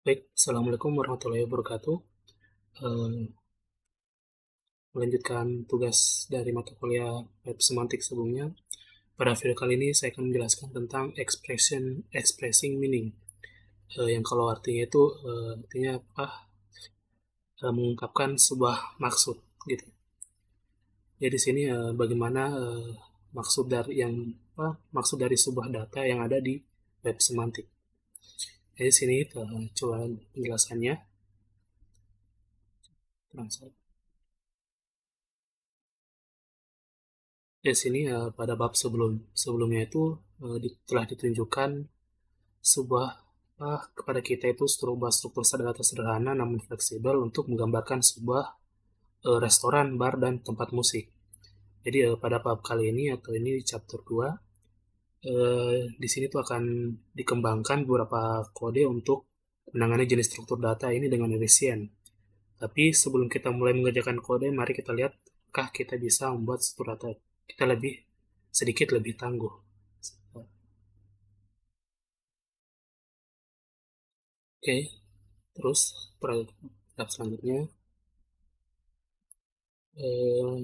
Baik, Assalamualaikum warahmatullahi wabarakatuh. Eee, Melanjutkan tugas dari mata kuliah Web Semantik sebelumnya. Pada video kali ini saya akan menjelaskan tentang expressing meaning, yang kalau artinya itu, artinya apa, mengungkapkan sebuah maksud, gitu. Jadi di sini, bagaimana, maksud dari sebuah data yang ada di Web Semantik. Jadi di sini, coba penjelasannya. Di sini, pada bab sebelumnya itu, telah ditunjukkan sebuah kepada kita itu struktur data sederhana namun fleksibel untuk menggambarkan sebuah, restoran, bar, dan tempat musik. Jadi, pada bab kali ini atau ini di chapter 2, di sini tuh akan dikembangkan beberapa kode untuk menangani jenis struktur data ini dengan efisien. Tapi sebelum kita mulai mengerjakan kode, mari kita lihat apakah kita bisa membuat struktur data kita sedikit lebih tangguh. Oke, terus tahap selanjutnya,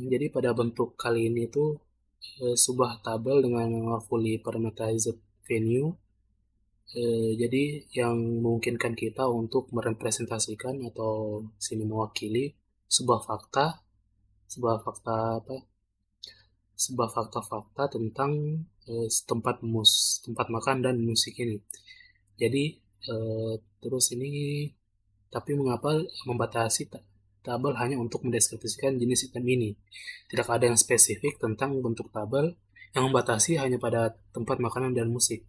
jadi pada bentuk kali ini tuh sebuah tabel dengan fully parameterized venue, jadi yang memungkinkan kita untuk merepresentasikan atau sini mewakili sebuah fakta, sebuah fakta apa? Sebuah fakta-fakta tentang tempat makan dan musik ini. Jadi terus ini tapi mengapa membatasi tabel hanya untuk mendeskripsikan jenis item ini? Tidak ada yang spesifik tentang bentuk tabel yang membatasi hanya pada tempat makanan dan musik.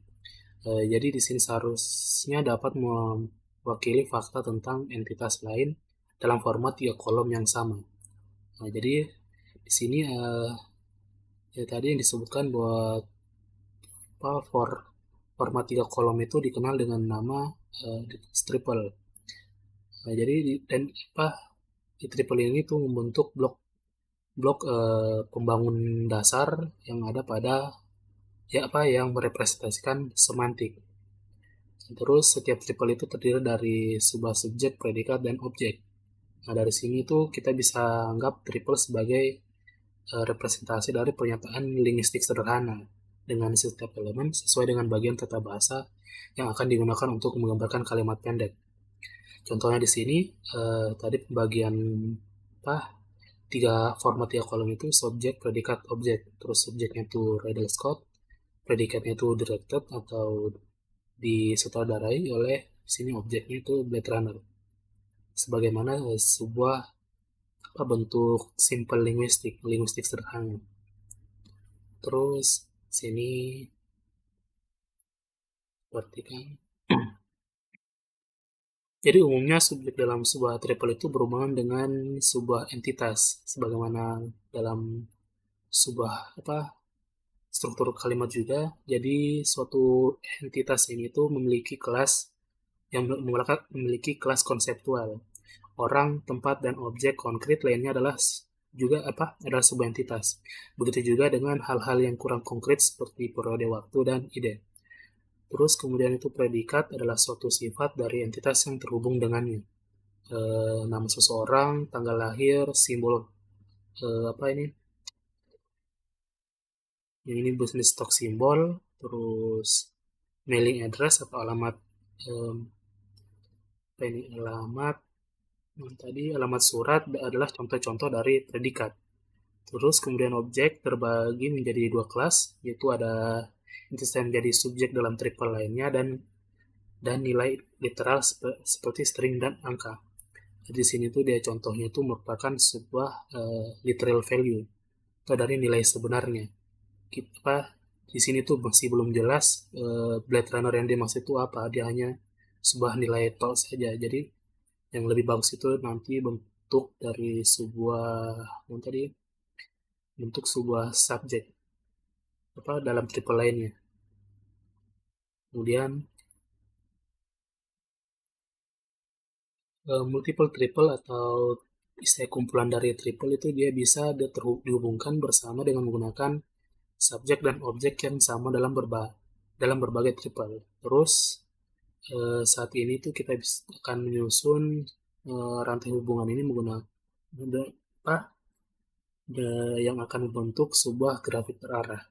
Jadi di sini seharusnya dapat mewakili fakta tentang entitas lain dalam format 3 kolom yang sama. Nah, jadi di sini ya tadi yang disebutkan bahwa format 3 kolom itu dikenal dengan nama triple. Nah, jadi dan di triple ini tuh membentuk blok pembangun dasar yang ada pada yang merepresentasikan semantik. Terus setiap triple itu terdiri dari sebuah subjek, predikat, dan objek. Nah, dari sini tuh kita bisa anggap triple sebagai representasi dari pernyataan linguistik sederhana dengan setiap elemen sesuai dengan bagian tata bahasa yang akan digunakan untuk menggambarkan kalimat pendek. Contohnya di sini tadi pembagian apa format 3 kolom itu subjek, predikat, objek. Terus subjeknya itu Ridley Scott, predikatnya itu directed atau disutradarai oleh sini objeknya itu Blade Runner. Sebagaimana sebuah bentuk simple linguistik sederhana. Terus sini seperti kan. Jadi umumnya subjek dalam sebuah triple itu berhubungan dengan sebuah entitas, sebagaimana dalam sebuah struktur kalimat juga. Jadi suatu entitas ini tuh memiliki kelas yang memiliki kelas konseptual. Orang, tempat, dan objek konkret lainnya adalah sebuah entitas. Begitu juga dengan hal-hal yang kurang konkret seperti periode waktu dan ide. Terus kemudian itu predikat adalah suatu sifat dari entitas yang terhubung dengannya. Nama seseorang, tanggal lahir, simbol apa ini? Yang ini business stock simbol, terus mailing address atau alamat um, alamat surat adalah contoh-contoh dari predikat. Terus kemudian objek terbagi menjadi 2 kelas, yaitu ada entitas yang menjadi subjek dalam triple lainnya dan nilai literal seperti string dan angka. Jadi di sini tuh dia contohnya itu merupakan sebuah literal value atau dari nilai sebenarnya. Kita di sini tuh masih belum jelas Blade Runner yang dimaksud itu apa. Dia hanya sebuah nilai tol saja. Jadi yang lebih bagus itu nanti bentuk dari bentuk sebuah subjek dalam triple lainnya. Kemudian multiple triple atau istilah kumpulan dari triple itu dia bisa dihubungkan bersama dengan menggunakan subjek dan objek yang sama dalam berbagai triple. Terus saat ini tuh kita akan menyusun rantai hubungan ini menggunakan apa yang akan membentuk sebuah grafik terarah.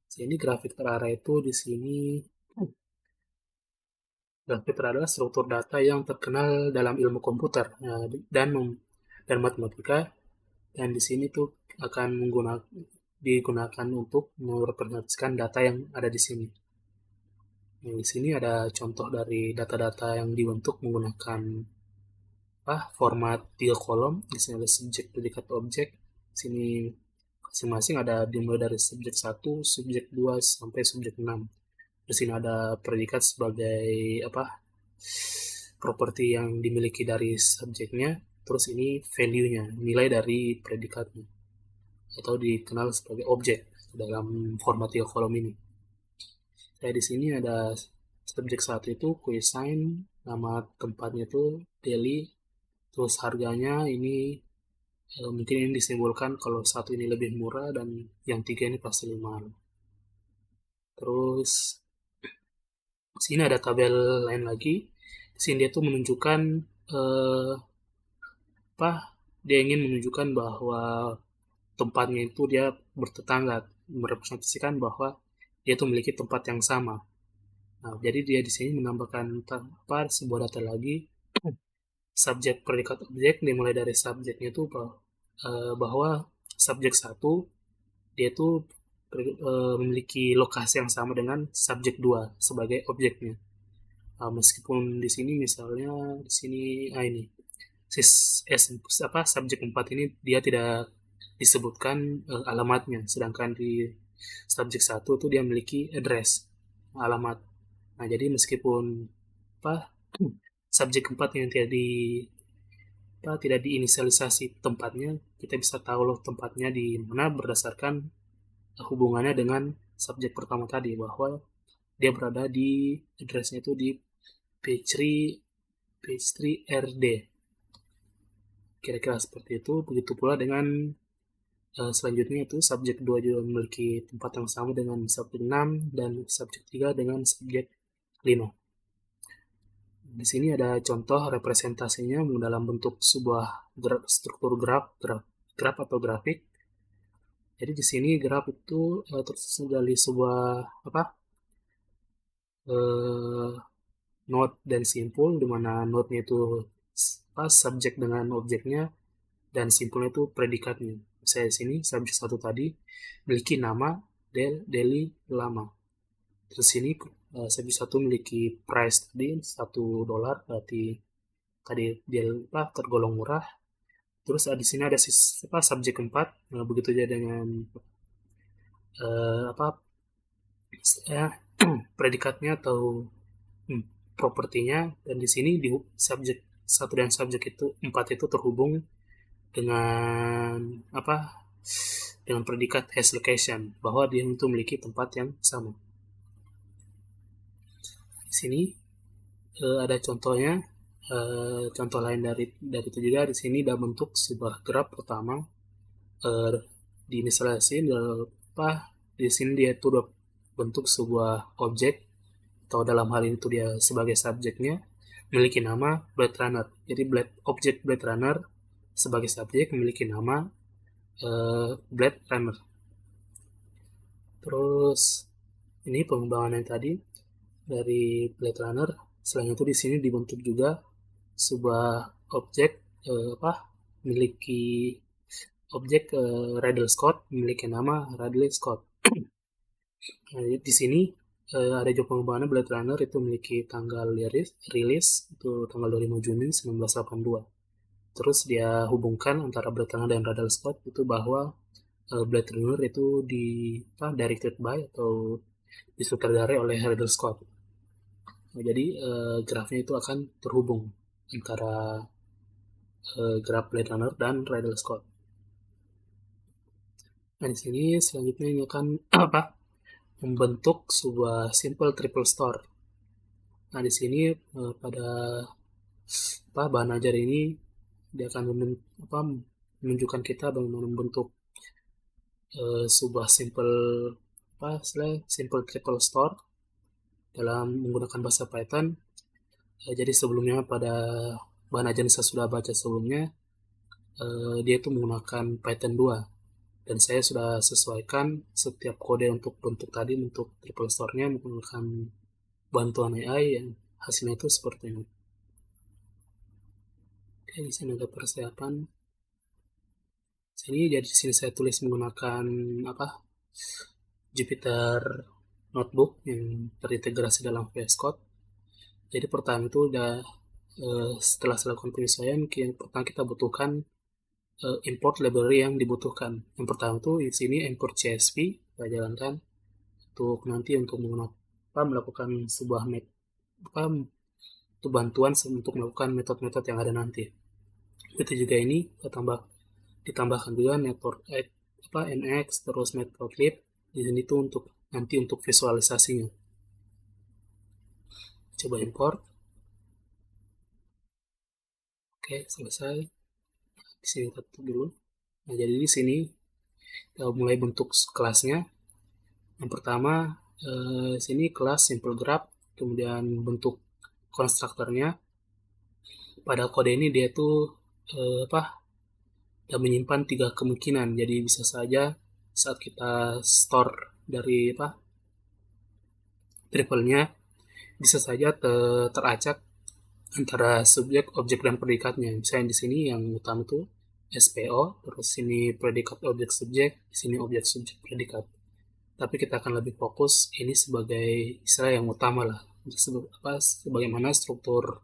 Jadi grafik terarah itu di sini grafik terarah adalah struktur data yang terkenal dalam ilmu komputer dan matematika, dan di sini tuh akan digunakan untuk merepresentasikan data yang ada di sini. Nah, di sini ada contoh dari data-data yang dibentuk menggunakan format 3 kolom. Di sini ada subjek, predikat, objek. Di sini masing-masing ada dimulai dari subjek 1, subjek 2 sampai subjek 6. Di sini ada predikat sebagai properti yang dimiliki dari subjeknya. Terus ini value-nya, nilai dari predikatnya, atau dikenal sebagai objek dalam format 3 kolom ini. Saya di sini ada subjek 1 itu cuisine, nama tempatnya itu Delhi, terus harganya ini mungkin ini disimbolkan kalau 1 ini lebih murah dan yang 3 ini pasti lebih mahal. Terus sini ada tabel lain lagi. Di sini dia tuh menunjukkan eh, dia ingin menunjukkan bahwa tempatnya itu dia bertetangga, merepresentasikan bahwa dia itu memiliki tempat yang sama. Nah, jadi dia di sini menambahkan sebuah data lagi, subjek, predikat, objek, dimulai dari subjeknya itu bahwa subjek 1 dia itu memiliki lokasi yang sama dengan subjek 2 sebagai objeknya. Meskipun di sini misalnya di sini ini subjek 4 ini dia tidak disebutkan alamatnya, sedangkan di subjek 1 itu dia memiliki address, alamat. Nah, jadi meskipun apa subjek 4 yang tidak diinisialisasi tempatnya, kita bisa tahu loh tempatnya di mana berdasarkan hubungannya dengan subjek pertama tadi, bahwa dia berada di addressnya itu di page 3 RD. Kira-kira seperti itu. Begitu pula dengan selanjutnya itu subjek 2 juga memiliki tempat yang sama dengan subjek 6 dan subjek 3 dengan subjek 5. Di sini ada contoh representasinya dalam bentuk sebuah struktur graf atau grafik. Jadi di sini graf itu tersusun dari sebuah eh, node dan simpul, di mana node-nya itu subjek dengan objeknya dan simpulnya itu predikatnya. Saya di sini subjek 1 tadi memiliki nama Delhi Lama. Terus ini subjek 1 memiliki price tadi $1, berarti tadi dia tergolong murah. Terus di sini ada subjek 4, begitu aja dengan predikatnya atau propertinya, dan di sini di subjek 1 dan subjek 4 itu terhubung dengan dengan predikat has location, bahwa dia itu memiliki tempat yang sama. Di sini ada contohnya, contoh lain dari itu juga. Di sini dalam bentuk sebuah graf pertama diinisialisasi di sini dia itu bentuk sebuah objek, atau dalam hal ini itu dia sebagai subjeknya memiliki nama Blade Runner. Jadi objek Blade Runner sebagai subjek memiliki nama Blade Runner. Terus ini pengembangan yang tadi dari Blade Runner. Selain itu di sini dibentuk juga sebuah objek memiliki objek Ridley Scott memiliki nama Ridley Scott. Nah, di sini ada juga pengembangan Blade Runner itu memiliki tanggal rilis itu tanggal 25 Juni 1982. Terus dia hubungkan antara Blade Runner dan Ridley Scott itu bahwa Blade Runner itu directed by atau disutradarai oleh Ridley Scott. Nah, jadi grafnya itu akan terhubung antara graf Blade Runner dan Ridley Scott. Nah, di sini selanjutnya ini akan membentuk sebuah simple triple store. Nah, di sini pada bahan ajar ini dia akan menunjukkan kita bagaimana membentuk sebuah simple triple store dalam menggunakan bahasa Python. Jadi sebelumnya pada bahan ajaran saya sudah baca sebelumnya, dia itu menggunakan Python 2. Dan saya sudah sesuaikan setiap kode untuk bentuk tadi, untuk triple store-nya menggunakan bantuan AI yang hasilnya itu seperti ini. Oke, di sini ada persiapan. Jadi di sini saya tulis menggunakan Jupyter Notebook yang terintegrasi dalam VS Code. Jadi pertama itu udah setelah saya lakukan penyesuaian, yang pertama kita butuhkan import library yang dibutuhkan. Yang pertama itu di sini import CSV kita jalankan untuk nanti untuk melakukan sebuah untuk bantuan untuk melakukan metode-metode yang ada nanti. Itu juga ini ditambahkan juga network NX terus matplotlib di sini tuh untuk nanti untuk visualisasinya. Coba import. Oke, selesai. Di sini tutup dulu. Nah, jadi di sini kita mulai bentuk kelasnya. Yang pertama sini kelas simple graph, kemudian bentuk konstruktornya. Pada kode ini dia tuh dan menyimpan 3 kemungkinan. Jadi bisa saja saat kita store dari triple-nya bisa saja teracak antara subjek, objek, dan predikatnya. Misalnya di sini yang utama itu SPO, terus sini predikat objek subjek, di sini objek subjek predikat. Tapi kita akan lebih fokus ini sebagai istilah yang utama lah, sebagaimana struktur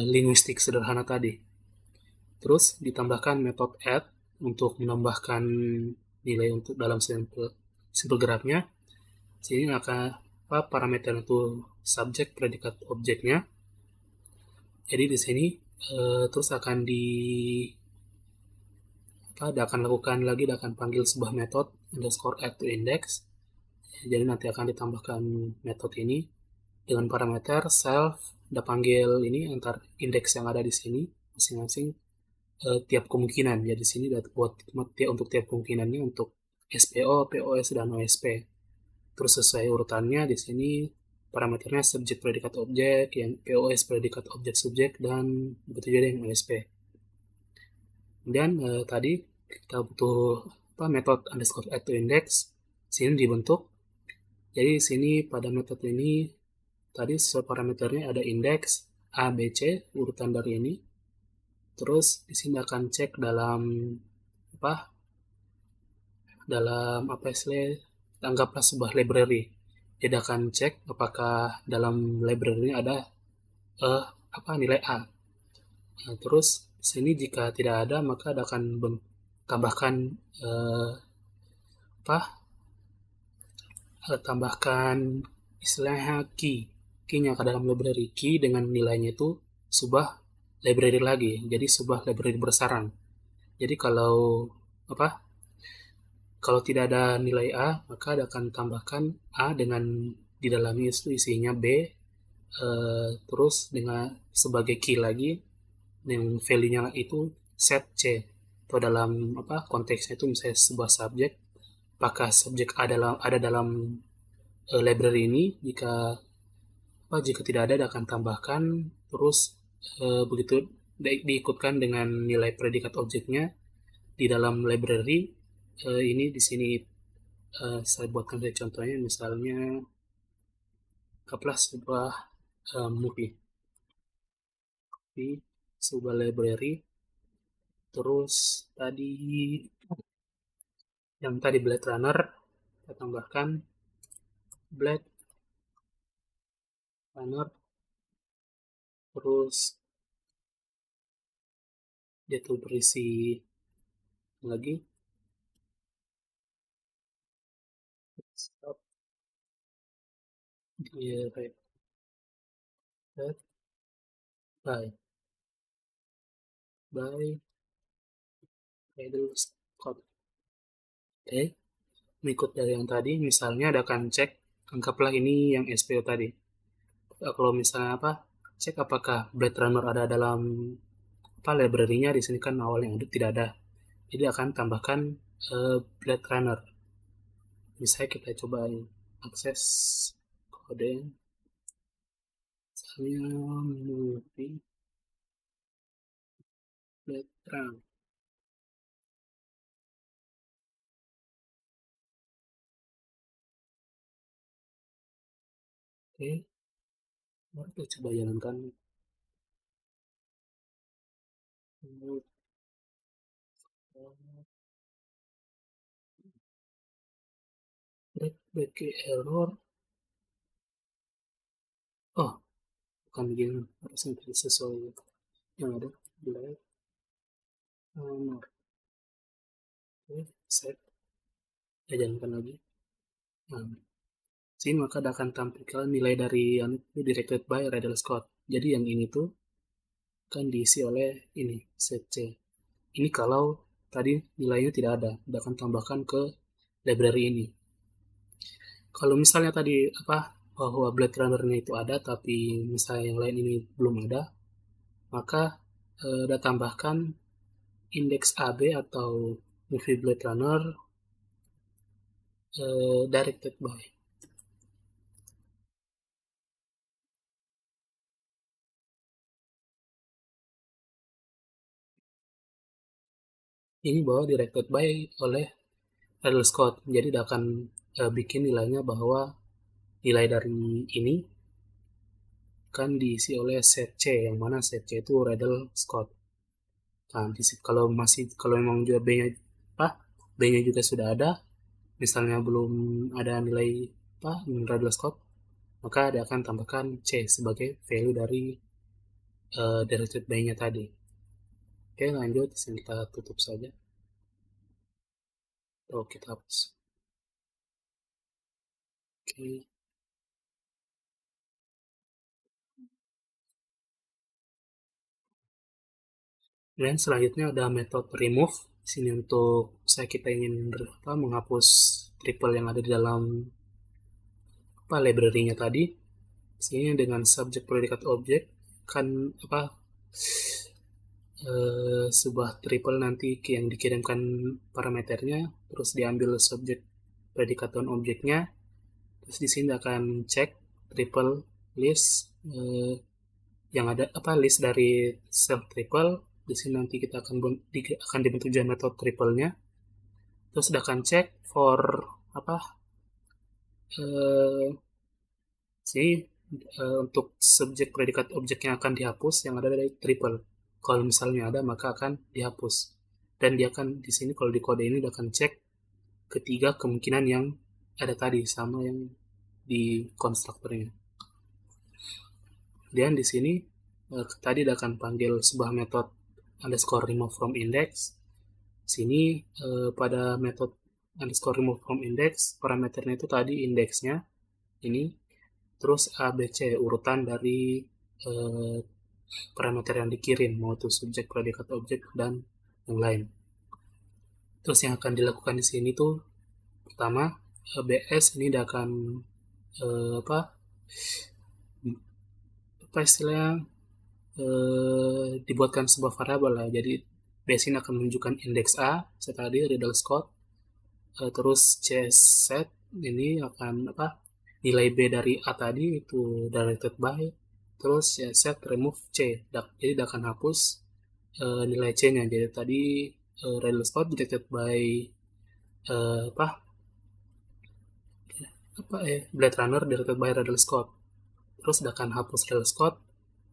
linguistik sederhana tadi. Terus ditambahkan metode add untuk menambahkan nilai untuk dalam simple graph-nya. Sini akan parameter itu subjek, predikat, objeknya. Jadi di sini terus akan akan lakukan lagi, akan panggil sebuah metode underscore add to index. Jadi nanti akan ditambahkan metode ini dengan parameter self, udah panggil ini antar indeks yang ada di sini masing-masing tiap kemungkinan. Jadi di sini buat untuk tiap kemungkinannya untuk SPO, POS, dan OSP. Terus sesuai urutannya di sini parameternya subjek, predikat, objek, yang POS predikat, objek, subjek, dan begitu juga yang OSP. Kemudian tadi kita butuh metode underscore add to index. Sini dibentuk. Jadi di sini pada metode ini tadi sesuai parameternya ada indeks A, B, C urutan dari ini. Terus di sini akan cek dalam anggaplah sebuah library. Jadi akan cek apakah dalam library ini ada nilai A. Nah, terus sini jika tidak ada maka akan tambahkan istilahnya key-nya ke dalam library. Key dengan nilainya itu sebuah library lagi, jadi sebuah library bersarang. Jadi kalau tidak ada nilai A, maka akan tambahkan A dengan di dalamnya itu isinya B, terus dengan sebagai key lagi, yang value-nya itu set C. Atau dalam konteksnya itu misalnya sebuah subjek, apakah subjek ada dalam library ini. Jika tidak ada, akan tambahkan terus begitu diikutkan dengan nilai predikat objeknya di dalam library ini. Di sini saya buatkan contohnya, misalnya sebuah movie sebuah library. Terus tadi Blade Runner, kita tambahkan Blade Runner, terus dia tuh berisi lagi stop by idle Scott. Oke, mengikut dari yang tadi, misalnya ada akan cek, anggaplah ini yang SPO tadi. Kalau misalnya cek apakah Blade Runner ada dalam library-nya. Di sini kan awalnya tidak ada, jadi akan tambahkan Blade Runner. Misalnya kita coba akses kode misalnya movie background. Oke, baru kita coba jalankan. Back error. Oh, bukan begini, harusnya tidak sesuai yang ada. Black honor. Oke, save. Kita jalankan lagi. Nah, sini maka akan tampilkan nilai dari yang itu directed by Riddle Scott. Jadi yang ini tuh kan diisi oleh ini set C. Ini kalau tadi nilainya tidak ada, kita akan tambahkan ke library ini. Kalau misalnya tadi bahwa Blade Runner-nya itu ada tapi misalnya yang lain ini belum ada, maka kita tambahkan indeks AB atau movie Blade Runner directed by. Ini bahwa directed by oleh Ridley Scott. Jadi dia akan bikin nilainya bahwa nilai dari ini kan diisi oleh set C, yang mana set C itu Ridley Scott. Nah, kalau memang juga B-nya juga sudah ada, misalnya belum ada nilai Ridley Scott, maka dia akan tambahkan C sebagai value dari directed by-nya tadi. Oke, lanjut, sini kita tutup saja. Kita hapus. Oke. Dan selanjutnya ada metode remove. Sini untuk kita ingin menghapus triple yang ada di dalam library-nya tadi. Sini dengan subject predikat objek kan sebuah triple nanti yang dikirimkan parameternya, terus diambil subjek predikat dan objeknya, terus di sini akan cek triple list yang ada list dari self triple. Di sini nanti kita akan dibentuk juga metode triple-nya. Terus akan cek for untuk subjek predikat objek yang akan dihapus yang ada dari triple. Kalau misalnya ada maka akan dihapus. Dan dia akan di sini kalau di kode ini dia akan cek ketiga kemungkinan yang ada tadi sama yang di konstruktornya. Dan di sini tadi dia akan panggil sebuah metode underscore remove from index. Sini pada metode underscore remove from index parameternya itu tadi indeksnya ini, terus ABC urutan dari parameter yang dikirim, mau itu subjek, predikat, objek, dan yang lain. Terus yang akan dilakukan di sini tuh pertama BS ini dia akan istilahnya dibuatkan sebuah variabel lah. Jadi BS ini akan menunjukkan indeks A tadi Riddle Scott, terus C set ini akan nilai B dari A tadi itu directed by, terus ya set remove C. Jadi dia akan hapus nilai C-nya. Jadi tadi Riddle Scott directed by Blade Runner directed by Riddle Scott. Terus dia akan hapus Riddle Scott.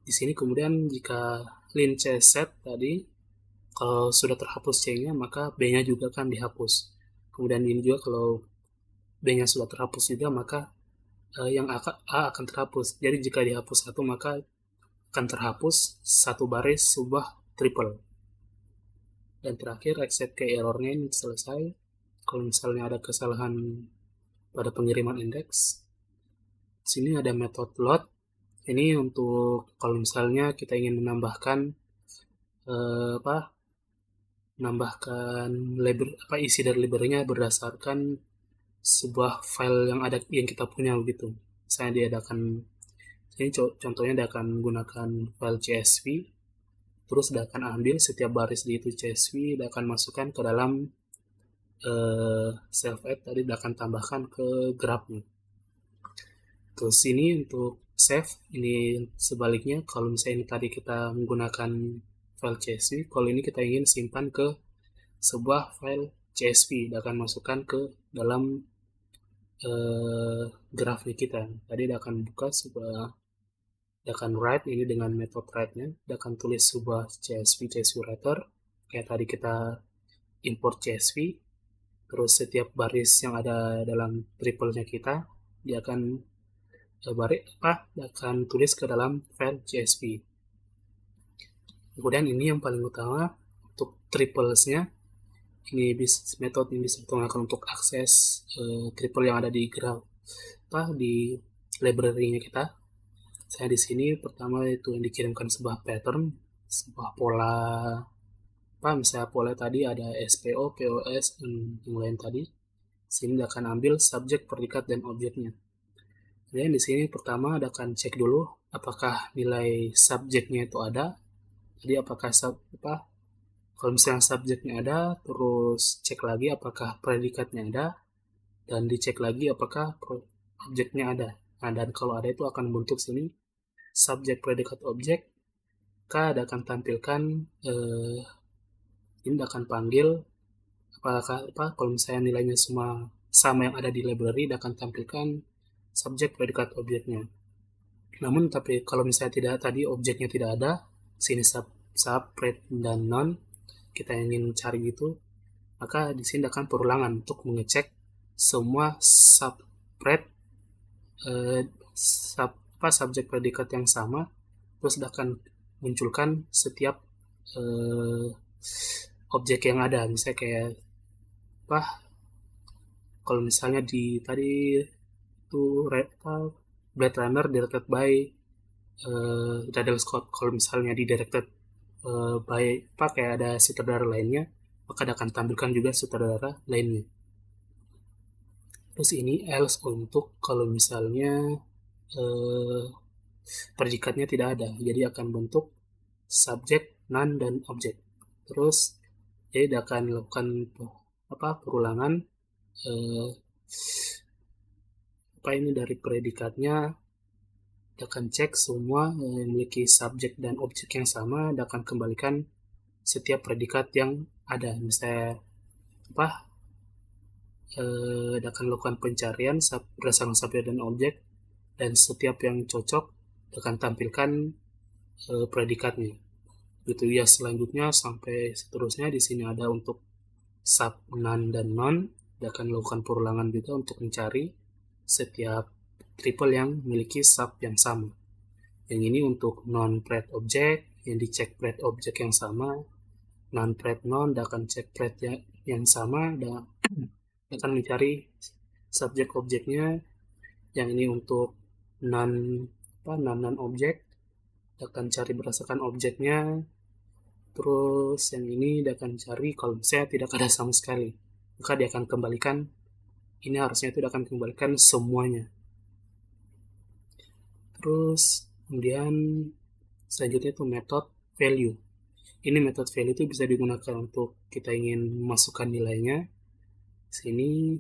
Di sini kemudian jika lin C set tadi kalau sudah terhapus C-nya maka B-nya juga akan dihapus. Kemudian ini juga kalau B-nya sudah terhapus juga maka yang A akan terhapus. Jadi jika dihapus satu maka akan terhapus satu baris sebuah triple. Dan terakhir except ke errornya ini selesai. Kalau misalnya ada kesalahan pada pengiriman indeks, sini ada metode load. Ini untuk kalau misalnya kita ingin menambahkan isi dari library-nya berdasarkan sebuah file yang kita punya begitu. Misalnya dia akan ini contohnya dia akan gunakan file CSV, terus dia akan ambil setiap baris di itu CSV, dia akan masukkan ke dalam self add tadi, dia akan tambahkan ke graph-nya. Terus ini untuk save, ini sebaliknya kalau misalnya ini tadi kita menggunakan file CSV, kalau ini kita ingin simpan ke sebuah file CSV dan akan masukkan ke dalam grafnya kita. Tadi dia akan buka sebuah, dia akan write ini dengan metode write-nya, dia akan tulis sebuah CSV writer, kayak tadi kita import CSV, terus setiap baris yang ada dalam triple-nya kita, dia akan akan tulis ke dalam file CSV. Kemudian ini yang paling utama untuk triples-nya, ini metode ini bisa digunakan untuk akses triple yang ada di graph di library-nya kita. Saya di sini pertama itu yang dikirimkan sebuah pattern, sebuah pola misalnya pola tadi ada SPO, POS, dan yang lain tadi. Sini akan ambil subjek, predikat, dan objeknya. Kemudian di sini pertama akan cek dulu apakah nilai subjeknya itu ada. Jadi apakah kalau misalnya subjeknya ada, terus cek lagi apakah predikatnya ada, dan dicek lagi apakah objeknya ada. Nah, dan kalau ada itu akan bentuk sini subjek, predikat, objek. Dia akan tampilkan ini akan panggil apakah kalau misalnya nilainya semua sama yang ada di library, dia akan tampilkan subjek, predikat, objeknya. Namun tapi kalau misalnya tidak, tadi objeknya tidak ada, sini sub, pred, dan non, kita ingin cari itu, maka di sini akan perulangan untuk mengecek semua subpred subjek predikat yang sama, terus akan munculkan setiap objek yang ada. Misalnya kayak kalau misalnya di tadi itu Blade Runner directed by Ridley Scott. Kalau misalnya di directed by kayak ada sutradara lainnya, maka akan tampilkan juga sutradara lainnya. Terus ini else untuk kalau misalnya predikatnya tidak ada, jadi akan bentuk subjek, none, dan objek. Terus jadi dia akan lakukan perulangan ini dari predikatnya, dia akan cek semua yang memiliki subjek dan objek yang sama, dia akan kembalikan setiap predikat yang ada. Misalnya dia akan lakukan pencarian berdasarkan subjek dan objek, dan setiap yang cocok dia akan tampilkan predikatnya. Gitu ya, selanjutnya sampai seterusnya. Di sini ada untuk sub, none, dan non. Dia akan lakukan perulangan juga untuk mencari setiap triple yang memiliki sub yang sama. Yang ini untuk non-pred object, yang dicek pred object yang sama. Non-pred non, dia akan cek pred yang sama, dan akan mencari subjek objeknya. Yang ini untuk non objek, dia akan cari berdasarkan objeknya. Terus yang ini dia akan cari kalau misalnya tidak ada sama sekali, maka dia akan kembalikan, ini harusnya itu dia akan kembalikan semuanya. Terus kemudian selanjutnya itu metode value. Ini metode value itu bisa digunakan untuk kita ingin memasukkan nilainya. Sini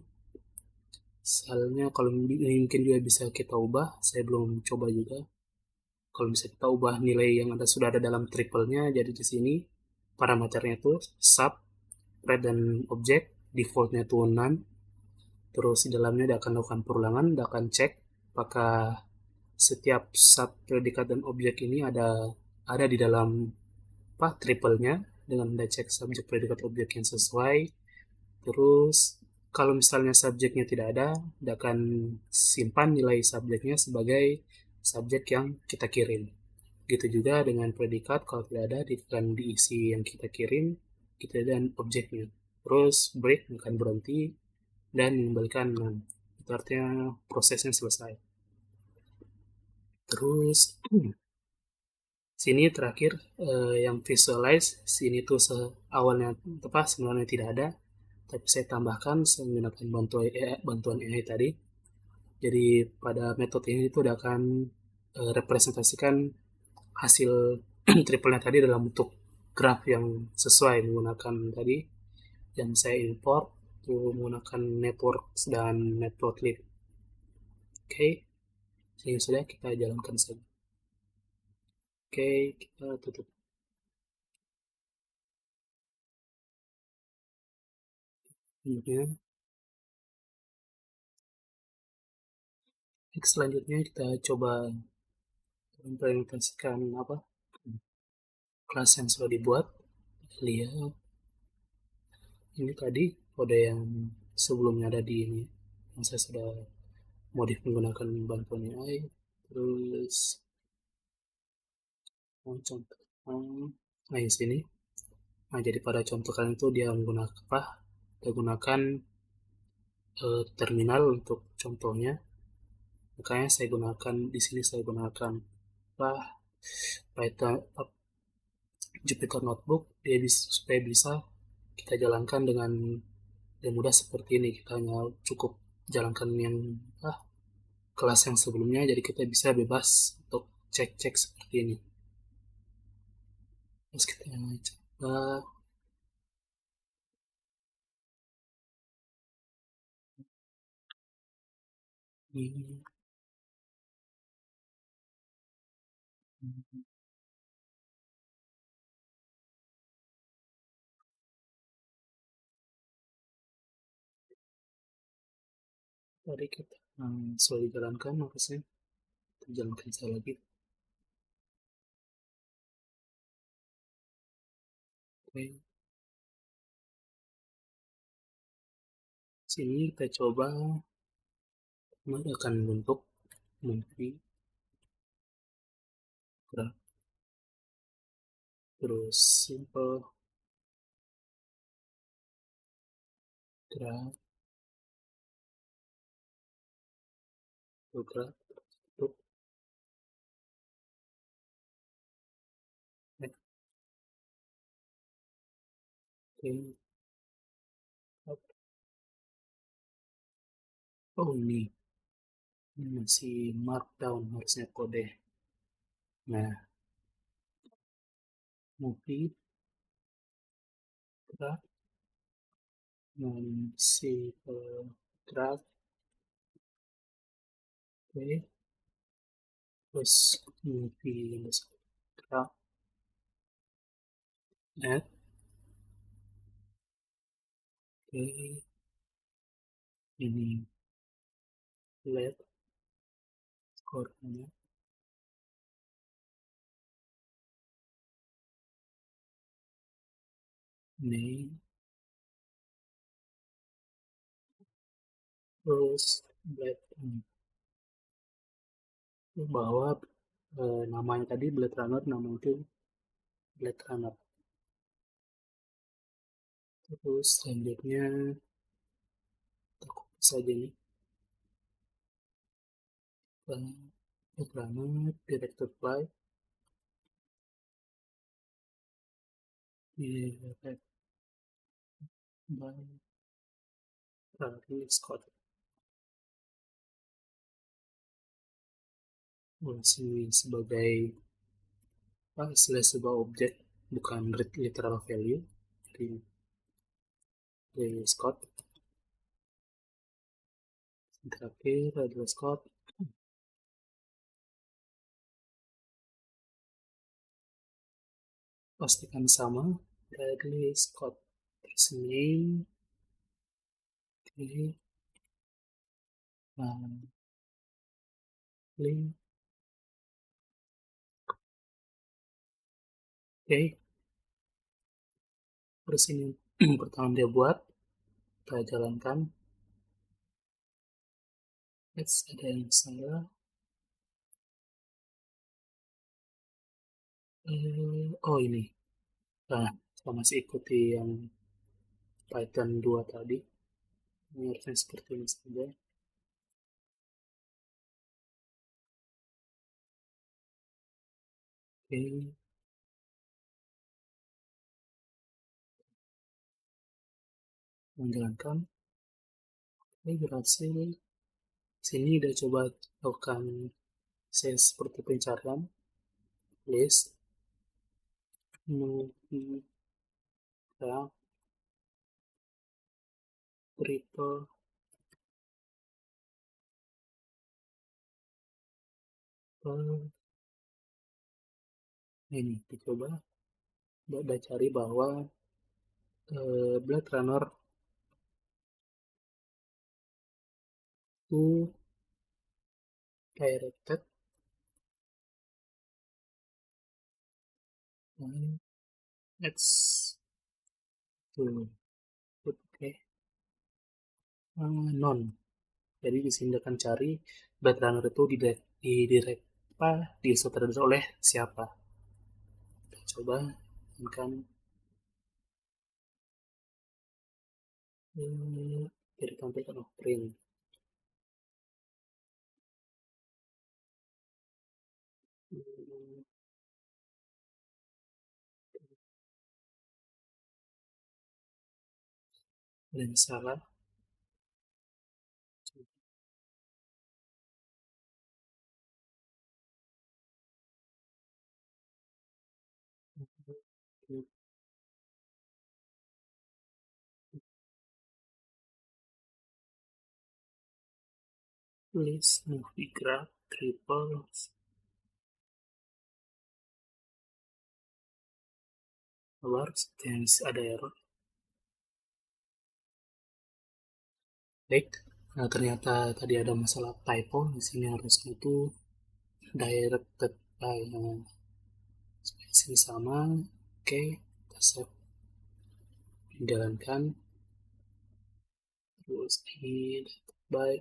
misalnya kalau mungkin juga bisa kita ubah, saya belum coba juga. Kalau bisa kita ubah nilai yang sudah ada dalam triple-nya, jadi di sini parameternya itu sub, pred, dan objek, defaultnya itu none. Terus di dalamnya dia akan lakukan perulangan, dia akan cek apakah setiap sub, predikat, dan objek ini ada di dalam triple-nya, dengan dia cek subjek, predikat, objek yang sesuai. Terus kalau misalnya subjeknya tidak ada, dia akan simpan nilai subjeknya sebagai subjek yang kita kirim. Gitu juga dengan predikat, kalau tidak ada, akan diisi yang kita kirim, gitu, dan objeknya. Terus break akan berhenti dan mengembalikan none. Itu artinya prosesnya selesai. Terus sini terakhir yang visualize, sini tuh awalnya sebenarnya tidak ada, tapi saya tambahkan, saya menggunakan bantuan AI tadi. Jadi pada metode ini itu akan representasikan hasil triple-nya tadi dalam bentuk graf yang sesuai menggunakan tadi yang saya import itu menggunakan network dan matplotlib. Oke. Sehingga sudah kita jalankan saja. Oke, kita tutup. Selanjutnya, selanjutnya kita coba implementasikan apa kelas yang sudah dibuat. Lihat ini tadi kode yang sebelumnya ada di ini yang saya sudah modif menggunakan bantuan AI. Terus contoh, nah yang sini. Nah jadi pada contoh kalian itu dia menggunakan apa? Dia gunakan terminal untuk contohnya. Makanya saya gunakan di sini saya gunakan apa? Python Jupyter Notebook dia bisa, supaya bisa kita jalankan dengan mudah seperti ini. Kita hanya cukup jalankan yang kelas yang sebelumnya, jadi kita bisa bebas untuk cek-cek seperti ini. Terus kita coba ini. Tadi kita sudah dijalankan, harusnya kita jalankan saya lagi. Oke, sini kita coba menggunakan bentuk movie graph, terus simple graph, graph untuk oke. Oh ini masih markdown harusnya kode. Nah, movie graph simple graph, oke. Terus movie graph add, oke. Ini let skornya name, terus let bahwa namanya tadi Blade Runner, nama itu Blade Runner. Terus selanjutnya kita copy saja nih Blade Runner directed by directed by Travis Scott. Masih sebagai istilah sebuah objek, bukan literal value dari Scott. Terakhir adalah Scott. Pastikan sama Bradley Scott. Terus name, oke. Link, oke. Terus ini pertama dia buat, kita jalankan. Ada yang salah. Oh ini. Nah, kita masih ikuti yang Python 2 tadi. Ini harusnya seperti ini saja. Oke, menjalankan. Oke, berhasil. Sini udah coba lakukan saya seperti pencarian. List. Movie. Ya, triple. ini dicoba cari bahwa Blade Runner itu directed by it's to okay, non. Jadi di sini akan cari Blade Runner itu direct apa disutradarai oleh siapa. Kita coba kan jadi tampilkan print dan salah list movie graph triple awards dan ada error. Baik, nah, ternyata tadi ada masalah typo di sini harusnya itu directed by spacing sama. Oke, kita save dijalankan. Terus ini directed by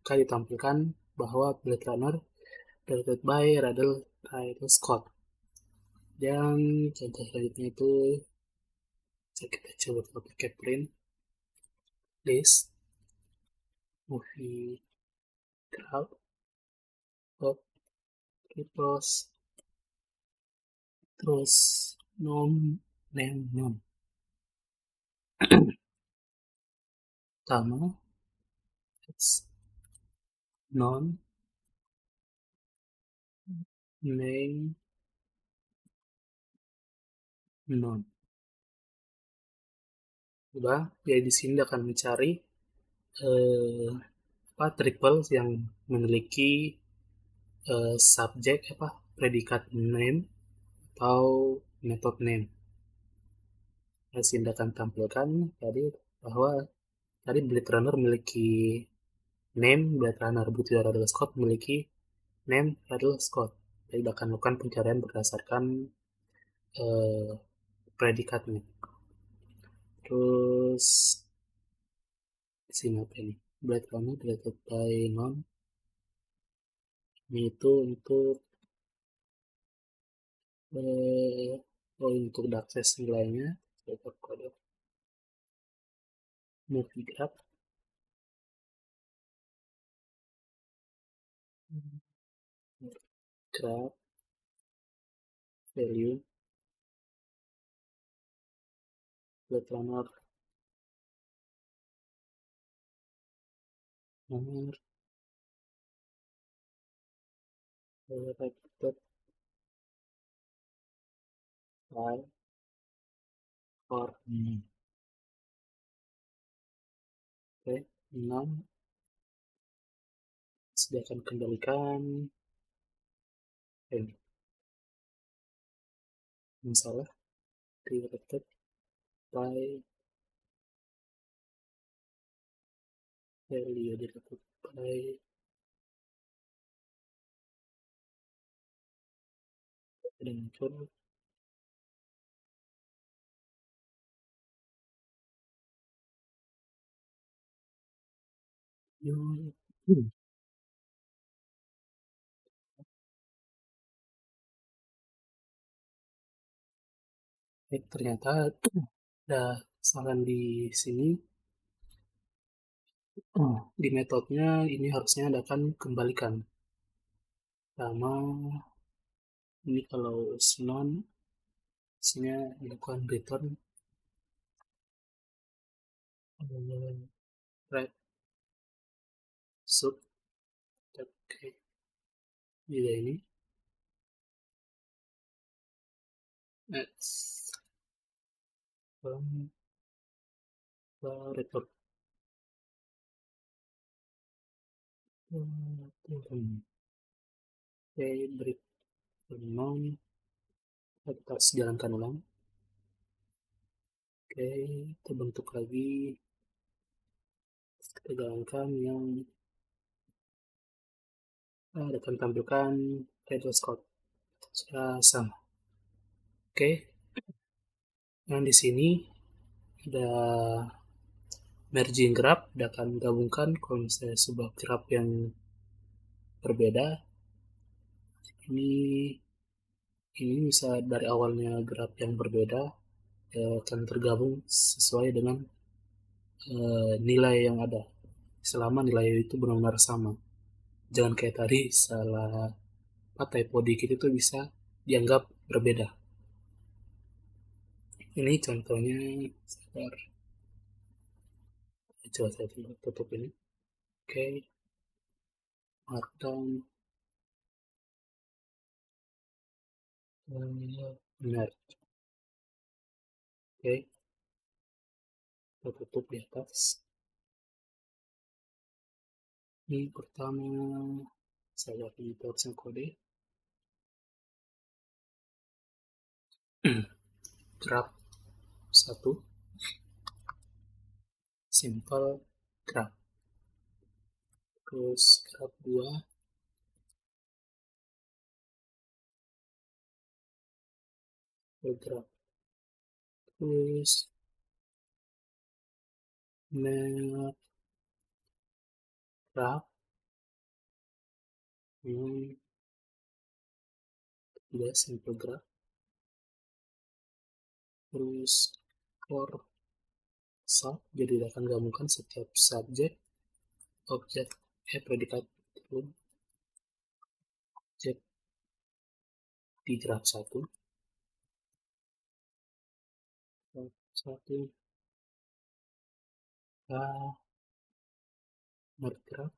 akan ditampilkan bahwa Blade Runner directed by Ridley Scott. Dan contoh selanjutnya itu kita coba pakai print list movie crowd of terus terus nom name nom pertama it's non name non. Udah, jadi di sini akan mencari eh, apa triple yang memiliki subjek apa predikat name atau method name. Di sini akan tampilkan tadi bahwa tadi Blade Runner memiliki name Blade Runner, Butcher adalah Scott memiliki name adalah Scott. Jadi akan melakukan pencarian berdasarkan eh, predikatnya. Terus di sini apa ini? Blade Runner directed by non. Ini itu untuk untuk akses nilainya. Dapat kode movie graph. Graph value Blade Runner nomor directed by for oke, 6 sudah akan kembalikan salah directed by value directed by dan muncul ternyata ada saran di sini. Di metodenya ini harusnya akan kembalikan sama ini kalau non hasilnya dilakukan return red sub oke juga ini next return Oke, break non, kita harus jalankan ulang. Oke, terbentuk lagi. Kita jalankan yang akan tampilkan address code sudah sama. Oke, yang di sini ada merging graph, kita akan gabungkan kalau misalnya sebuah graph yang berbeda. Ini bisa dari awalnya graph yang berbeda, ya akan tergabung sesuai dengan nilai yang ada. Selama nilai itu benar-benar sama. Jangan kayak tadi salah typo dikit itu bisa dianggap berbeda. Ini contohnya, sebentar, coba saya tutup ini. Oke, markdown, benar. Oke, kita tutup di atas. Ini pertama, saya lihat di kode. Graph 1, simple graph. Terus graph 2, graph. Terus map graph. Yang ketiga simple graph. Terus for sub, jadi akan gabungkan setiap subjek, objek, predikat, objek di graph 1. Graph 1, merge graph,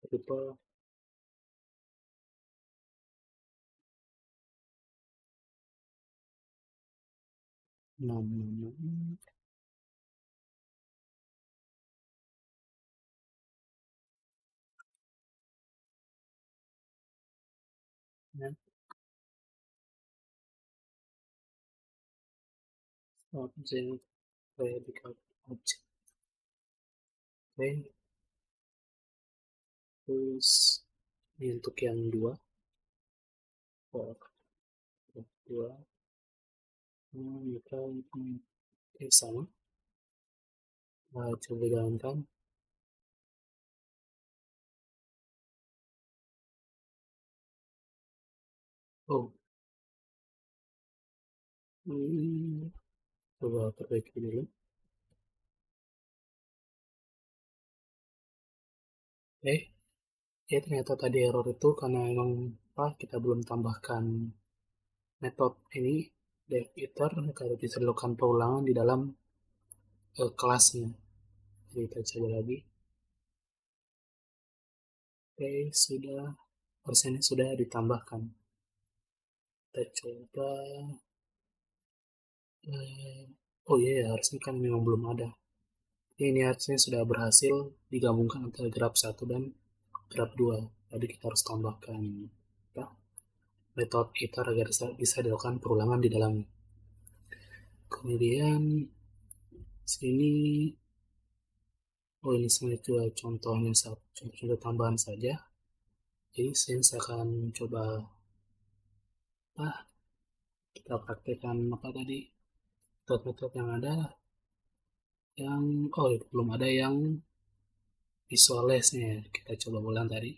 triple, nama, ya, objek, predikat, objek. Oke, terus ini untuk yang dua, for dua, kita sama, coba jalankan. Oh, coba perbaiki dulu. Ya ternyata tadi error itu karena memang kita belum tambahkan metode ini dev iter kalau bisa dilakukan pengulangan di dalam kelasnya. Jadi kita coba lagi. Oke, sudah, persennya sudah ditambahkan. Kita coba. Oh iya, harusnya kan memang belum ada. Ini harusnya sudah berhasil digabungkan antara graph 1 dan graph 2. Jadi kita harus tambahkan metode iter agar bisa dilakukan perulangan di dalamnya. Kemudian sini, ini sebenarnya juga contohnya, contoh tambahan saja. Jadi saya akan coba kita praktekkan apa tadi, metode yang ada, yang belum ada yang visualize-nya. Kita coba ulang tadi.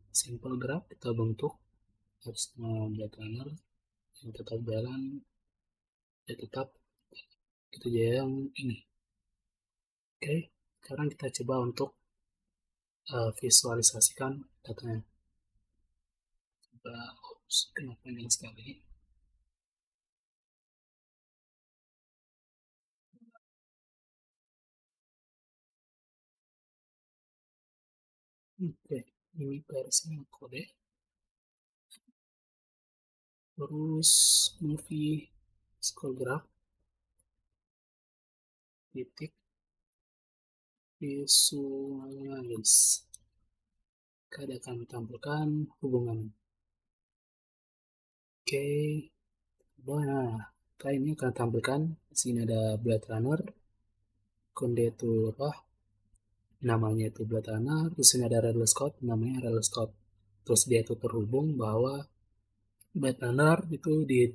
Simple graph kita bentuk harus membuat runner yang tetap jalan, ya tetap itu aja yang ini. Oke, sekarang kita coba untuk visualisasikan datanya. Coba, kenapa ini sekali? Oke, ini versinya kode. Terus movie scroll graph titik visualize. Kita akan tampilkan hubungan. Oke, nah, kita ini akan tampilkan di sini ada Blade Runner, konde itu apa? Namanya itu Blade Runner, terus ini ada Ridley Scott, namanya Ridley Scott. Terus dia itu terhubung bahwa Blade Runner itu di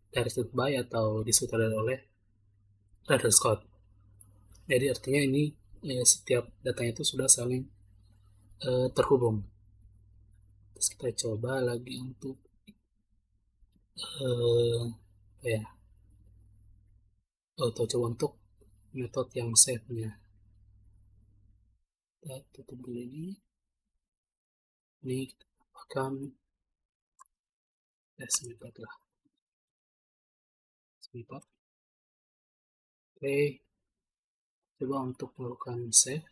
directed by atau disutradarai oleh Ridley Scott. Jadi artinya ini setiap datanya itu sudah saling terhubung. Terus kita coba lagi untuk ya atau coba untuk metode yang safe-nya. Kita tutup dulu ini kita akan snippet lah, snippet. Oke, coba untuk melakukan save.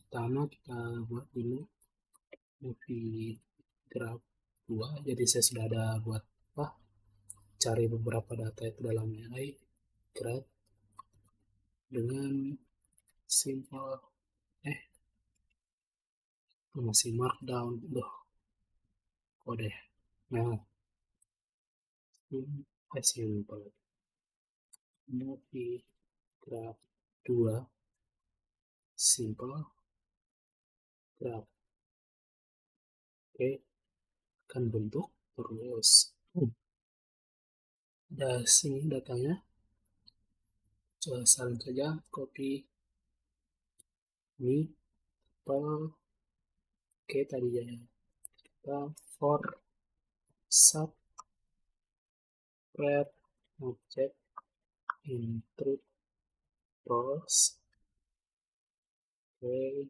Pertama kita buat dulu movie graph 2. Jadi saya sudah ada buat apa? Cari beberapa data itu dalam AI graph dengan simple masih markdown loh kode. Nah, simple movie graph 2 simple graph. Oke, akan bentuk terus ada sini datanya. Coba salin saja, copy ini oke tadi ya kita for sub red object intrude pros. Oke,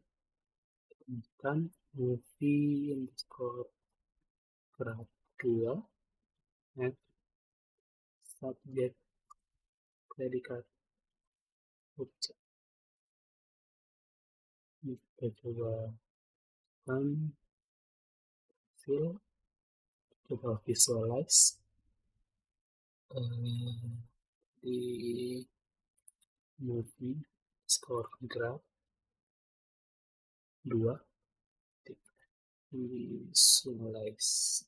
temukan movie underscore graph 2 and subject predikat object. Kita coba kan fill, coba visualize di movie score graph 2 visualize.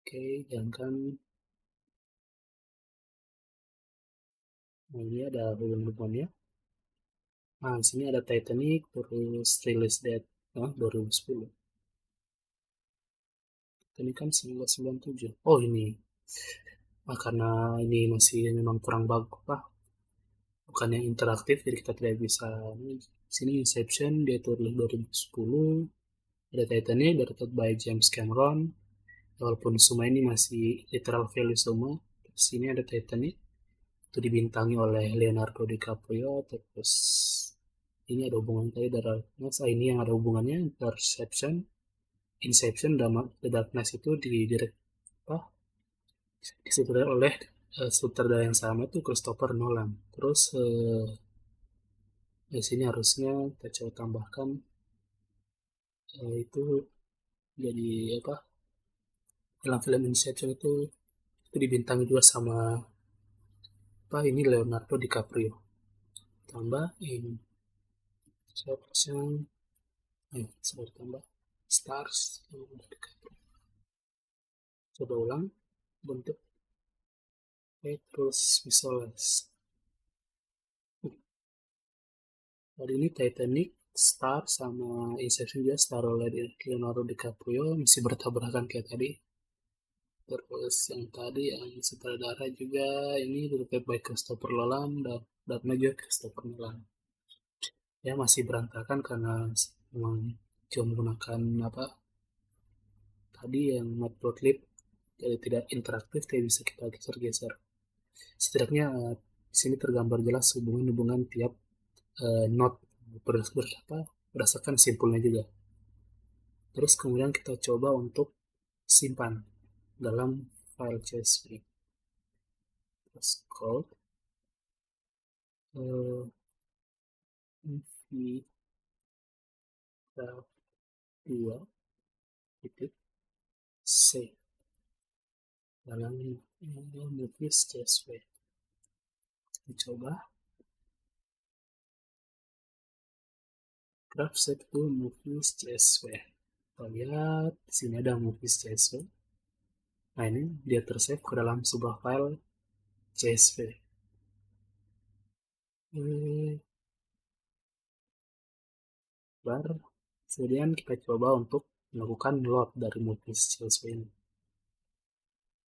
Oke, jangan nah, ini ada hubungan-hubungannya. Nah, sini ada Titanic, terus release date 2010. Ini kan 1997. Oh ini, karena ini masih memang kurang bagus lah, bukan yang interaktif, jadi kita tidak bisa. Ini sini Inception dia itu rilis 2010. Ada Titanic directed by James Cameron. Walaupun semua ini masih literal value semua. Sini ada Titanic itu dibintangi oleh Leonardo DiCaprio. Terus ini ada hubungan tadi dari ini yang ada hubungannya Inception dan The Dark Knight itu disutradarai oleh sutradara yang sama itu Christopher Nolan. Terus di sini harusnya kita coba tambahkan itu jadi apa, dalam film Inception itu dibintangi juga sama ini Leonardo DiCaprio. Tambah Inception sudah tambah stars Leonardo DiCaprio. Coba ulang bentuk terus visualize. Tadi ini Titanic star sama Inception juga star oleh Leonardo DiCaprio, masih bertabrakan kayak tadi. Terus yang tadi yang sutradara juga ini directed by Christopher Nolan dan datanya juga Christopher Nolan. Ya masih berantakan karena memang cuma menggunakan apa tadi yang matplotlib, jadi tidak interaktif, tidak bisa kita geser-geser. Setidaknya di sini tergambar jelas hubungan-hubungan tiap node berdasarkan simpulnya juga. Terus kemudian kita coba untuk simpan dalam file CSV. Terus code movie graph 2 titik c dalam movie CSV. Dicoba graph save to movies CSV. Kita lihat di sini ada movies CSV. Nah, ini dia tersave ke dalam sebuah file CSV. Kemudian kita coba untuk melakukan load dari movies CSV ini.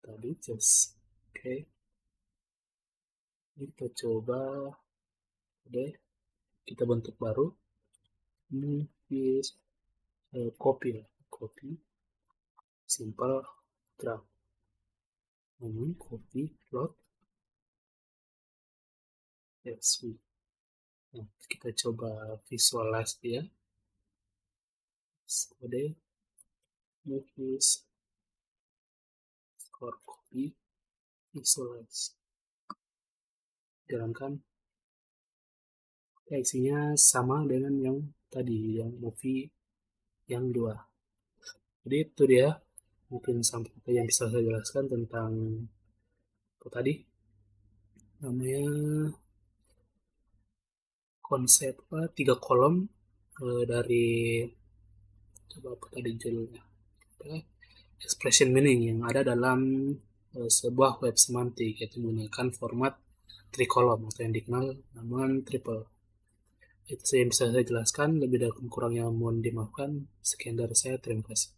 Tadi just oke. Kita coba, udah kita bentuk baru movies copy simple draft. Ini copy load CSV. Nah, kita coba visualize dia. Udah movies score copy visualize, jalankan. Ya, isinya sama dengan yang tadi, yang movie yang 2. Jadi itu dia mungkin sampai yang bisa saya jelaskan tentang apa tadi namanya konsep 3 kolom dari coba apa tadi judulnya, expression meaning yang ada dalam sebuah web semantik, yaitu menggunakan format trikolom atau yang dikenal nama triple. Itu yang bisa saya jelaskan, lebih dari kurangnya mohon dimaafkan. Sekian dari saya, terima kasih.